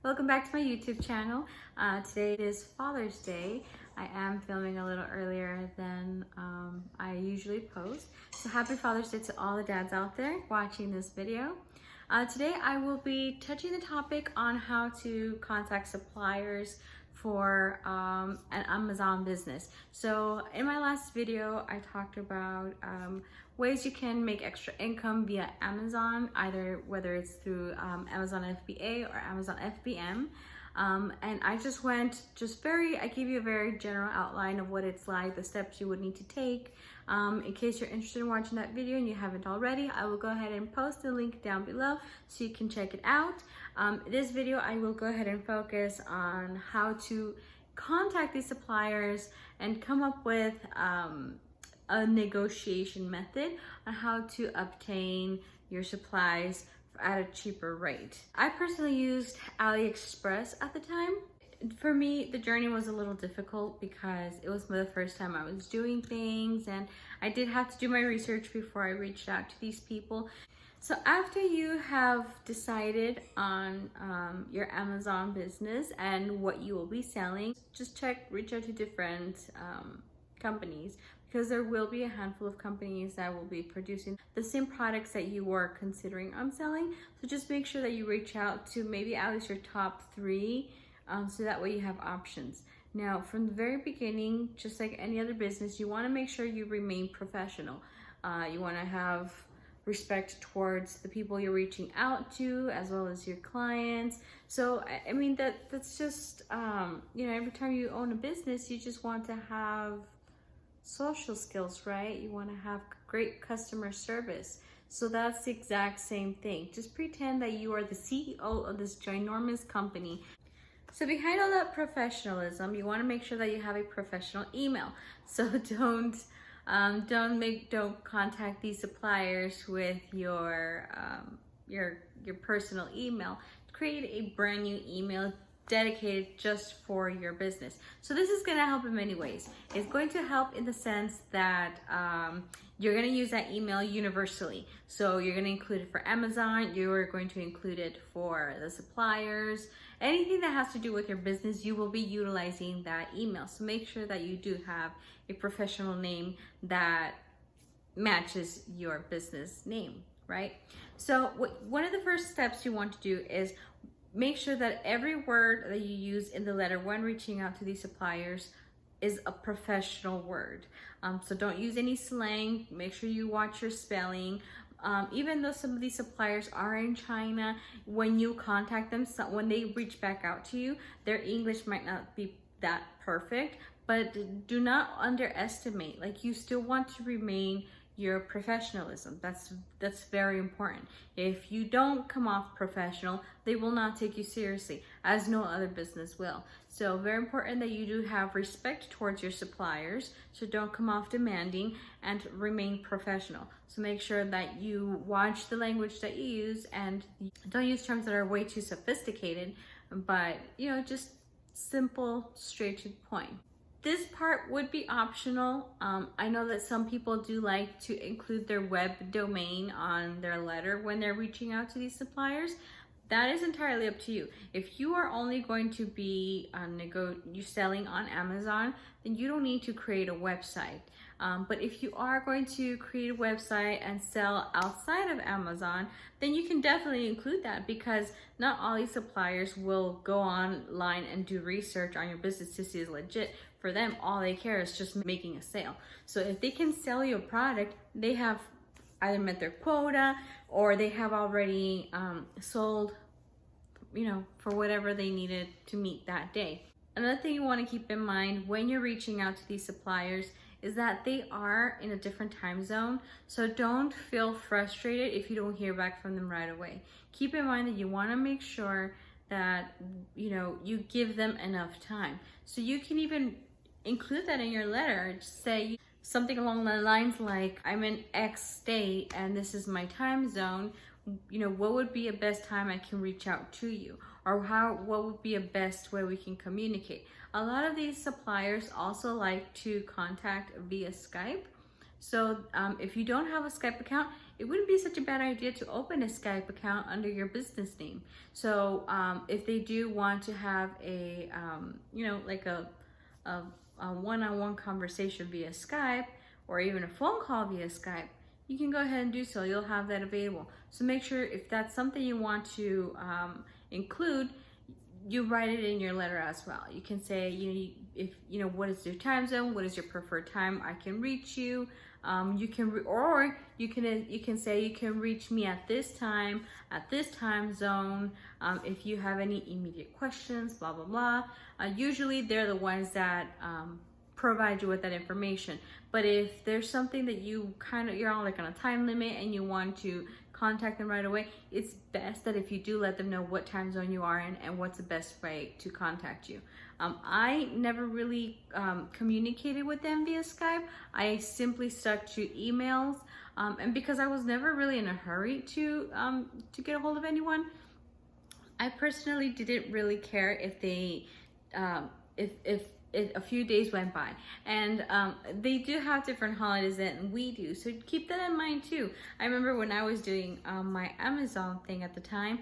Welcome back to my YouTube channel. Today is Father's Day. I am filming a little earlier than I usually post. So happy Father's Day to all the dads out there watching this video. Today I will be touching the topic on how to contact suppliers for an Amazon business. So in my last video, I talked about ways you can make extra income via Amazon, either whether it's through Amazon FBA or Amazon FBM. And I just I gave you a very general outline of what it's like, the steps you would need to take. In case you're interested in watching that video and you haven't already, I will go ahead and post the link down below so you can check it out. This video, I will go ahead and focus on how to contact these suppliers and come up with a negotiation method on how to obtain your supplies at a cheaper rate. I personally used AliExpress at the time. For me, the journey was a little difficult because it was the first time I was doing things, and I did have to do my research before I reached out to these people. So after you have decided on your Amazon business and what you will be selling, just reach out to different companies, because there will be a handful of companies that will be producing the same products that you were considering on selling. So just make sure that you reach out to maybe at least your top 3, so that way you have options. Now, from the very beginning, just like any other business, you want to make sure you remain professional. You want to have respect towards the people you're reaching out to, as well as your clients. So I mean, that's just every time you own a business, you just want to have social skills, right? You want to have great customer service. So that's the exact same thing. Just pretend that you are the CEO of this ginormous company. So behind all that professionalism, you want to make sure that you have a professional email. So don't contact these suppliers with your personal email. Create a brand new email dedicated just for your business. So this is going to help in many ways. It's going to help in the sense that you're going to use that email universally. So you're going to include it for Amazon, you're going to include it for the suppliers, anything that has to do with your business, you will be utilizing that email. So make sure that you do have a professional name that matches your business name, right? So one of the first steps you want to do is make sure that every word that you use in the letter when reaching out to these suppliers is a professional word. So don't use any slang. Make sure you watch your spelling. Even though some of these suppliers are in China, when you contact them, when they reach back out to you, their English might not be that perfect, but do not underestimate. Like, you still want to remain your professionalism. That's very important. If you don't come off professional, they will not take you seriously, as no other business will. So very important that you do have respect towards your suppliers. So don't come off demanding, and remain professional. So make sure that you watch the language that you use, and don't use terms that are way too sophisticated, but just simple, straight to the point. This part would be optional. I know that some people do like to include their web domain on their letter when they're reaching out to these suppliers. That is entirely up to you. If you are only going to be selling on Amazon, then you don't need to create a website. But if you are going to create a website and sell outside of Amazon, then you can definitely include that, because not all these suppliers will go online and do research on your business to see it's legit. For them, all they care is just making a sale. So if they can sell you a product, they have either met their quota, or they have already sold, for whatever they needed to meet that day. Another thing you want to keep in mind when you're reaching out to these suppliers is that they are in a different time zone. So don't feel frustrated if you don't hear back from them right away. Keep in mind that you want to make sure that you give them enough time. So you can even include that in your letter. Just say something along the lines like, I'm in X state and this is my time zone. What would be a best time I can reach out to you? Or what would be a best way we can communicate? A lot of these suppliers also like to contact via Skype. So if you don't have a Skype account, it wouldn't be such a bad idea to open a Skype account under your business name. So if they do want to have a, like a one-on-one conversation via Skype, or even a phone call via Skype, you can go ahead and do so. You'll have that available. So make sure if that's something you want to include, you write it in your letter as well. You can say, what is your time zone? What is your preferred time I can reach you? You can say you can reach me at this time zone. If you have any immediate questions, blah blah blah. Usually they're the ones that provide you with that information. But if there's something that you're on like on a time limit and you want to contact them right away, it's best that if you do let them know what time zone you are in and what's the best way to contact you. I never really communicated with them via Skype. I simply stuck to emails, and because I was never really in a hurry to get a hold of anyone, I personally didn't really care if they if a few days went by. And they do have different holidays than we do, so keep that in mind too. I remember when I was doing my Amazon thing at the time,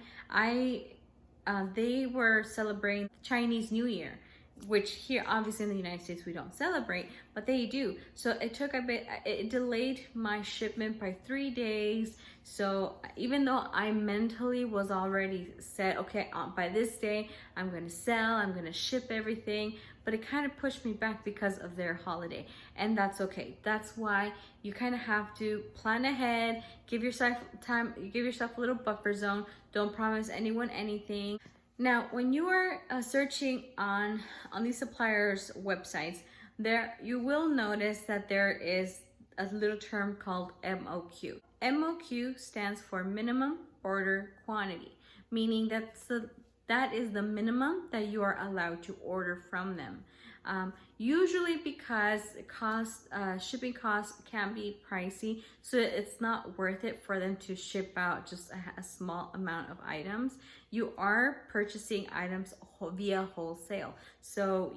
they were celebrating Chinese New Year, which here obviously in the United States we don't celebrate, but they do. So it delayed my shipment by 3 days. So even though I mentally was already set, okay, by this day I'm going to sell, I'm going to ship everything, but it kind of pushed me back because of their holiday, and that's okay. That's why you kind of have to plan ahead, give yourself time, give yourself a little buffer zone. Don't promise anyone anything. Now, when you are searching on these suppliers' websites, you will notice that there is a little term called MOQ. MOQ stands for minimum order quantity, meaning that is the minimum that you are allowed to order from them. Usually because shipping costs can be pricey, so it's not worth it for them to ship out just a small amount of items. You are purchasing items via wholesale. So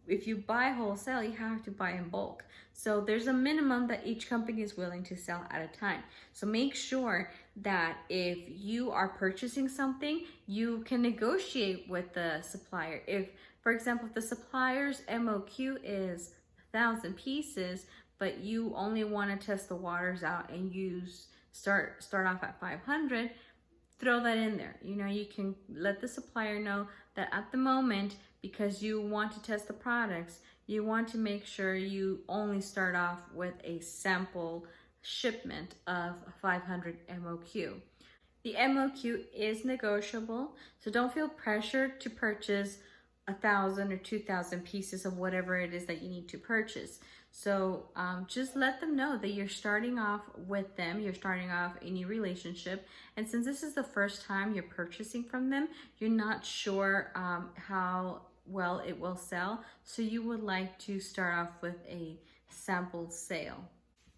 if you buy wholesale, you have to buy in bulk. So there's a minimum that each company is willing to sell at a time. So make sure that if you are purchasing something, you can negotiate with the supplier. If, for example, if the supplier's MOQ is 1,000 pieces, but you only want to test the waters out and start off at 500, throw that in there. You can let the supplier know that at the moment, because you want to test the products, you want to make sure you only start off with a sample shipment of 500 MOQ. The MOQ is negotiable, so don't feel pressured to purchase 1,000 or 2,000 pieces of whatever it is that you need to purchase. So just let them know that you're starting off with them, you're starting off a new relationship, and since this is the first time you're purchasing from them, you're not sure how well it will sell, so you would like to start off with a sample sale.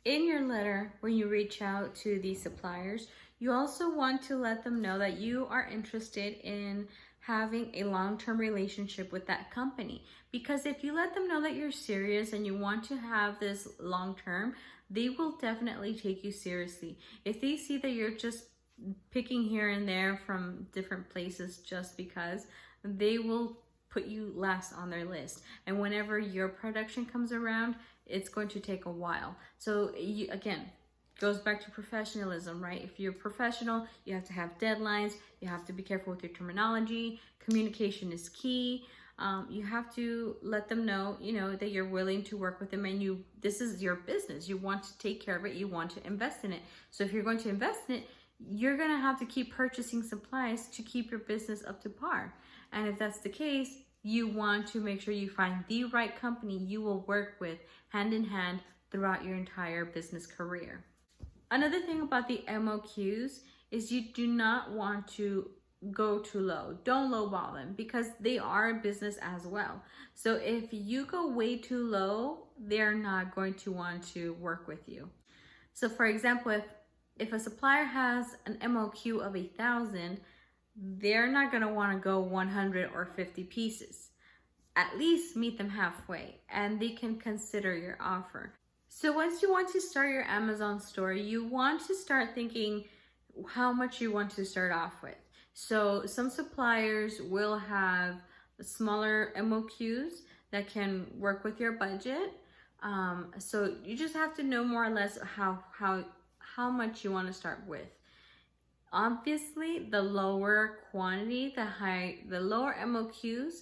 In your letter, when you reach out to these suppliers, you also want to let them know that you are interested in having a long-term relationship with that company. Because if you let them know that you're serious and you want to have this long-term, they will definitely take you seriously. If they see that you're just picking here and there from different places just because, they will put you last on their list. And whenever your production comes around, it's going to take a while. So again, goes back to professionalism, right? If you're professional, you have to have deadlines. You have to be careful with your terminology. Communication is key. You have to let them know, that you're willing to work with them, and this is your business. You want to take care of it. You want to invest in it. So if you're going to invest in it, you're going to have to keep purchasing supplies to keep your business up to par. And if that's the case, you want to make sure you find the right company you will work with hand in hand throughout your entire business career. Another thing about the MOQs is you do not want to go too low. Don't lowball them, because they are a business as well. So if you go way too low, they're not going to want to work with you. So for example, if a supplier has an MOQ of 1,000, they're not going to want to go 100 or 50 pieces. At least meet them halfway, and they can consider your offer. So once you want to start your Amazon store, you want to start thinking how much you want to start off with. So some suppliers will have smaller MOQs that can work with your budget. So you just have to know more or less how much you want to start with. Obviously, the lower quantity, the lower MOQs,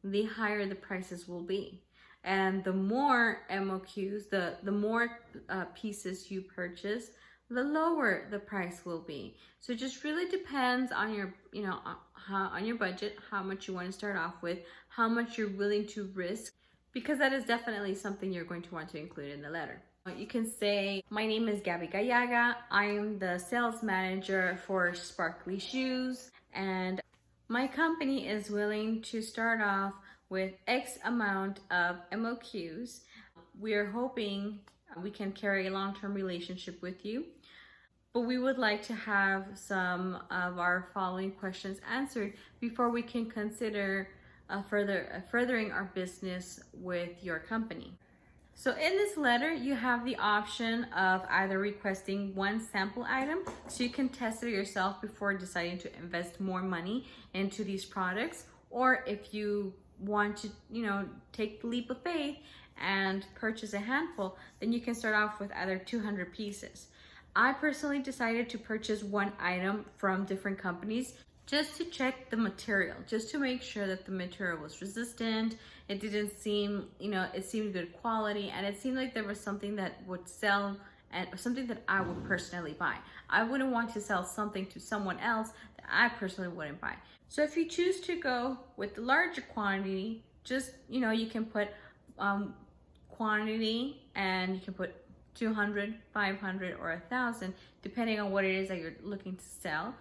the higher the prices will be. And the more MOQs, the more pieces you purchase, the lower the price will be. So it just really depends on your, on your budget, how much you want to start off with, how much you're willing to risk, because that is definitely something you're going to want to include in the letter. You can say, my name is Gabby Gallaga. I am the sales manager for Sparkly Shoes, and my company is willing to start off with X amount of MOQs. We're hoping we can carry a long-term relationship with you, but we would like to have some of our following questions answered before we can consider furthering our business with your company. So in this letter, you have the option of either requesting one sample item so you can test it yourself before deciding to invest more money into these products, or if you want to, take the leap of faith and purchase a handful, then you can start off with either 200 pieces. I personally decided to purchase one item from different companies just to check the material, just to make sure that the material was resistant. It didn't seem, it seemed good quality, and it seemed like there was something that would sell and something that I would personally buy. I wouldn't want to sell something to someone else that I personally wouldn't buy. So if you choose to go with the larger quantity, just, you can put quantity, and you can put 200, 500, or 1,000, depending on what it is that you're looking to sell.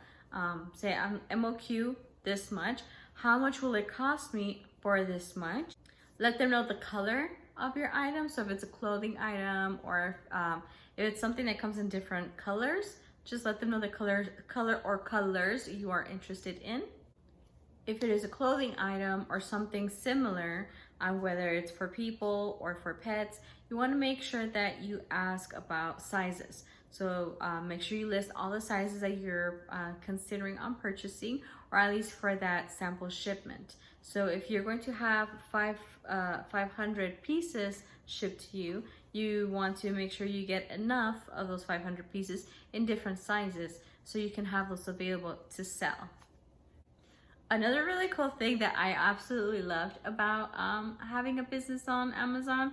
Say I'm MOQ this much. How much will it cost me for this much? Let them know the color of your item. So if it's a clothing item, or if it's something that comes in different colors, just let them know the color or colors you are interested in. If it is a clothing item or something similar, whether it's for people or for pets, you want to make sure that you ask about sizes. So make sure you list all the sizes that you're considering on purchasing, or at least for that sample shipment. So if you're going to have 500 pieces shipped to you, you want to make sure you get enough of those 500 pieces in different sizes so you can have those available to sell. Another really cool thing that I absolutely loved about having a business on Amazon,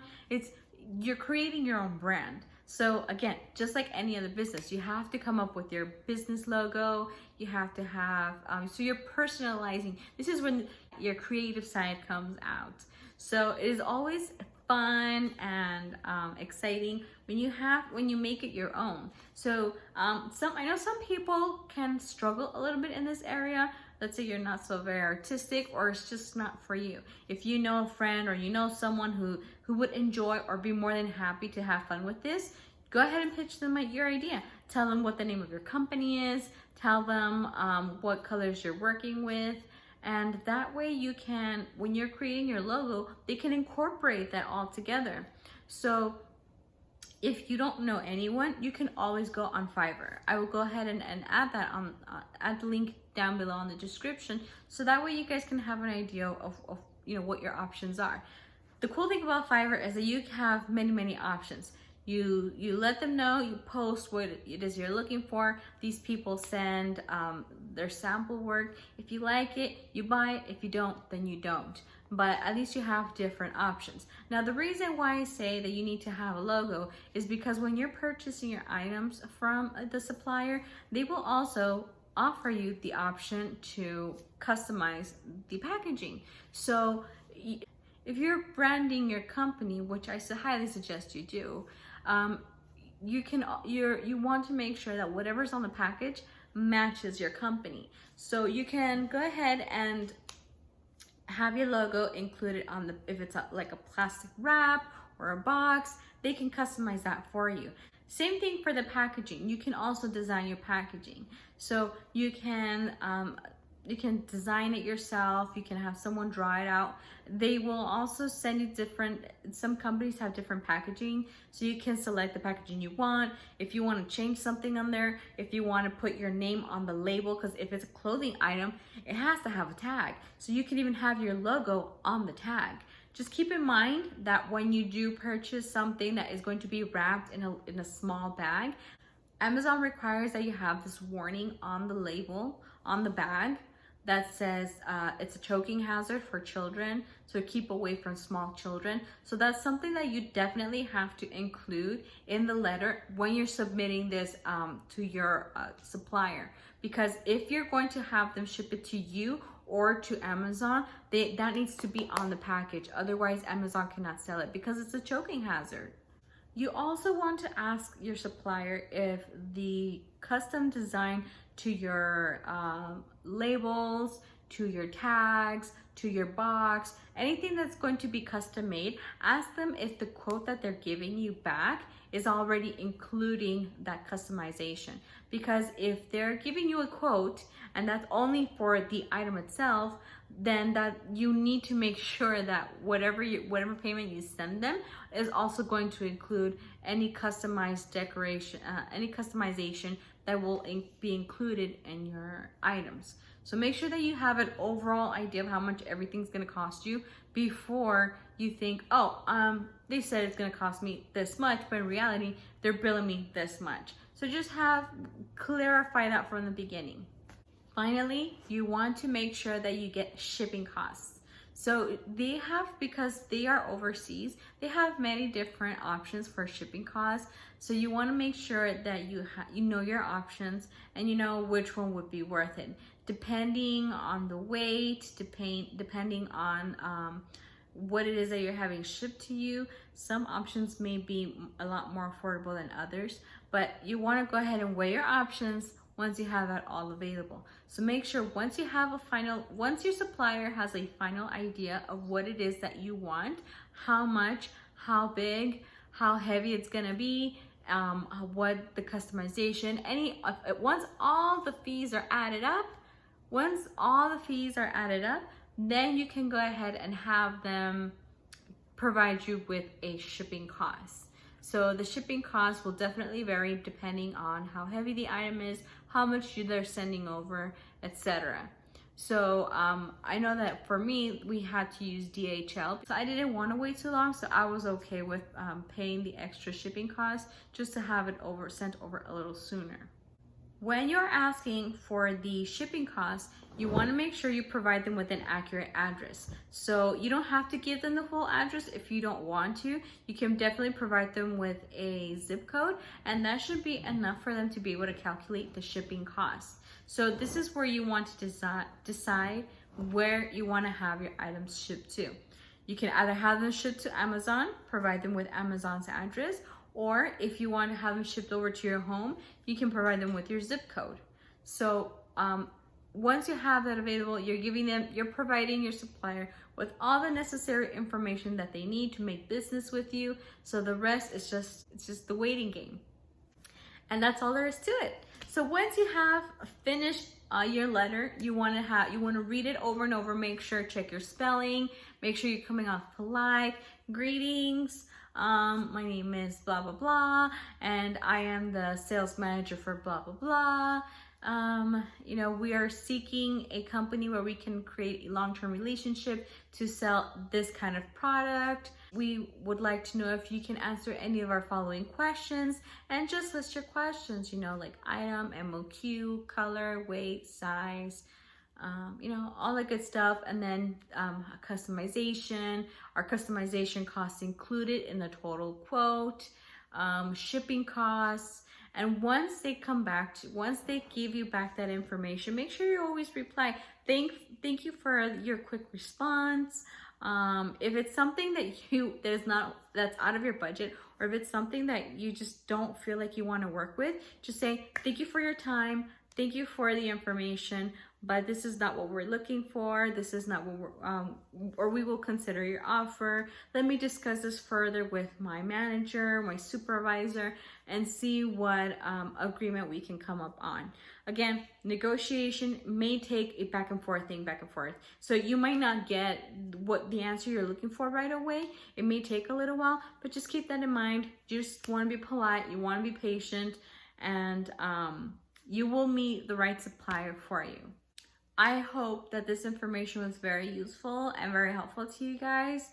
you're creating your own brand. So again, just like any other business, you have to come up with your business logo. You have to have, so you're personalizing. This is when your creative side comes out. So it is always fun and exciting when you make it your own. So I know some people can struggle a little bit in this area. Let's say you're not so very artistic, or it's just not for you. If you know a friend, or you know someone who would enjoy or be more than happy to have fun with this, go ahead and pitch them your idea. Tell them what the name of your company is. Tell them what colors you're working with. And that way you can, when you're creating your logo, they can incorporate that all together. So if you don't know anyone, you can always go on Fiverr. I will go ahead and add that add the link down below in the description, so that way you guys can have an idea of what your options are. The cool thing about Fiverr is that you have many options. You let them know, you post what it is you're looking for. These people send their sample work. If you like it, you buy it. If you don't, then you don't. But at least you have different options. Now, the reason why I say that you need to have a logo is because when you're purchasing your items from the supplier, they will also offer you the option to customize the packaging. So if you're branding your company, which I highly suggest you do, you want to make sure that whatever's on the package matches your company. So you can go ahead and have your logo included on if it's like a plastic wrap or a box, they can customize that for you. Same thing for the packaging. You can also design your packaging. So you can design it yourself. You can have someone draw it out. They will also send you some companies have different packaging, so you can select the packaging you want. If you want to change something on there, if you want to put your name on the label, because if it's a clothing item, it has to have a tag. So you can even have your logo on the tag. Just keep in mind that when you do purchase something that is going to be wrapped in a small bag, Amazon requires that you have this warning on the label, on the bag, that says it's a choking hazard for children, so keep away from small children. So that's something that you definitely have to include in the letter when you're submitting this to your supplier. Because if you're going to have them ship it to you or to Amazon, that needs to be on the package. Otherwise, Amazon cannot sell it because it's a choking hazard. You also want to ask your supplier if the custom design to your labels, to your tags, to your box, anything that's going to be custom made, ask them if the quote that they're giving you back is already including that customization. Because if they're giving you a quote and that's only for the item itself, then that you need to make sure that whatever payment you send them is also going to include any customized decoration, any customization that will be included in your items. So make sure that you have an overall idea of how much everything's gonna cost you before you think, oh, they said it's gonna cost me this much, but in reality, they're billing me this much. So just clarify that from the beginning. Finally, you want to make sure that you get shipping costs. So because they are overseas, they have many different options for shipping costs. So you want to make sure that you know your options and you know which one would be worth it. Depending on the weight, depending on what it is that you're having shipped to you, some options may be a lot more affordable than others, but you want to go ahead and weigh your options once you have that all available. So make sure once your supplier has a final idea of what it is that you want, how much, how big, how heavy it's gonna be, what the customization, once all the fees are added up, then you can go ahead and have them provide you with a shipping cost. So the shipping cost will definitely vary depending on how heavy the item is, how much they're sending over, etc. So I know that for me, we had to use DHL. So I didn't want to wait too long, so I was okay with paying the extra shipping cost just to have it sent over a little sooner. When you're asking for the shipping costs, you want to make sure you provide them with an accurate address. So you don't have to give them the full address if you don't want to. You can definitely provide them with a zip code, and that should be enough for them to be able to calculate the shipping costs. So this is where you want to decide where you want to have your items shipped to. You can either have them shipped to Amazon, provide them with Amazon's address, or if you want to have them shipped over to your home, you can provide them with your zip code. So once you have that available, you're providing your supplier with all the necessary information that they need to make business with you. So the rest is just the waiting game. And that's all there is to it. So once you have finished your letter, you want to read it over and over. Make sure, check your spelling. Make sure you're coming off polite. Greetings. My name is blah, blah, blah, and I am the sales manager for blah, blah, blah. We are seeking a company where we can create a long-term relationship to sell this kind of product. We would like to know if you can answer any of our following questions, and just list your questions, like item, MOQ, color, weight, size, all that good stuff. And then customization, our customization costs included in the total quote, shipping costs. And once they give you back that information, make sure you always reply, thank you for your quick response. If it's something that's out of your budget, or if it's something that you just don't feel like you want to work with, just say, thank you for your time. Thank you for the information, but this is not what we're looking for. This is not what we're, or we will consider your offer. Let me discuss this further with my manager, my supervisor, and see what agreement we can come up on. Again, negotiation may take a back and forth thing, back and forth. So you might not get what the answer you're looking for right away. It may take a little while, but just keep that in mind. You just want to be polite, you want to be patient, and you will meet the right supplier for you. I hope that this information was very useful and very helpful to you guys.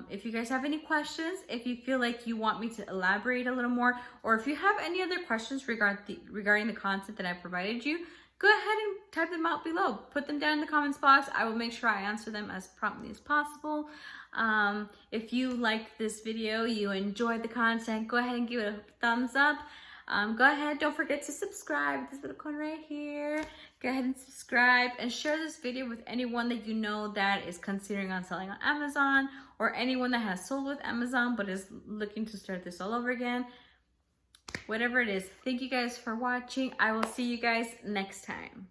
If you guys have any questions, if you feel like you want me to elaborate a little more, or if you have any other questions regarding the content that I provided you, go ahead and type them out below. Put them down in the comments box. I will make sure I answer them as promptly as possible. If you liked this video, you enjoyed the content, go ahead and give it a thumbs up. Go ahead, don't forget to subscribe. This little corner right here. Go ahead and subscribe and share this video with anyone that you know that is considering on selling on Amazon, or anyone that has sold with Amazon but is looking to start this all over again. Whatever it is. Thank you guys for watching. I will see you guys next time.